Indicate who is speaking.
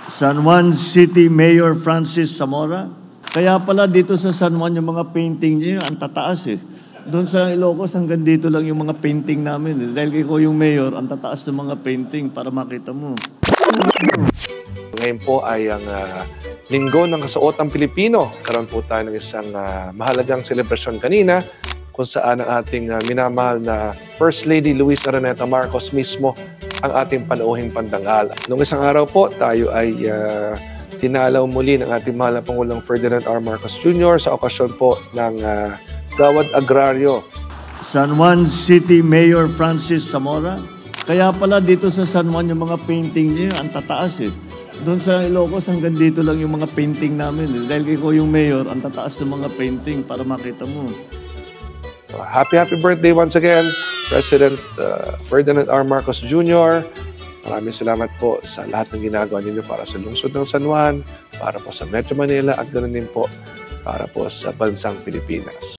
Speaker 1: San Juan City Mayor Francis Zamora. Kaya pala dito sa San Juan yung mga painting niya, ang tataas eh. Doon sa Ilocos hanggang dito lang yung mga painting namin eh. Dahil ikaw yung mayor, ang tataas ng mga painting para makita mo.
Speaker 2: Ngayon po ay ang Linggo ng Kasuotang Pilipino. Karoon po tayo ng isang mahalagang selebrasyon kanina kung saan ang ating minamahal na First Lady Luisa Araneta Marcos mismo ang ating panauhing pandangal. Noong isang araw po, tayo ay dinalaw muli ng ating mahal na Pangulong Ferdinand R. Marcos Jr. sa okasyon po ng Gawad Agraryo.
Speaker 1: San Juan City Mayor Francis Zamora. Kaya pala dito sa San Juan yung mga painting niya, ang tataas eh. Doon sa Ilocos hanggang dito lang yung mga painting namin eh. Dahil ikaw yung mayor, ang tataas ng mga painting para makita mo.
Speaker 2: Happy birthday once again, President Ferdinand R. Marcos Jr. Maraming salamat po sa lahat ng ginagawa ninyo para sa lungsod ng San Juan, para po sa Metro Manila at ganoon din po para po sa bansang Pilipinas.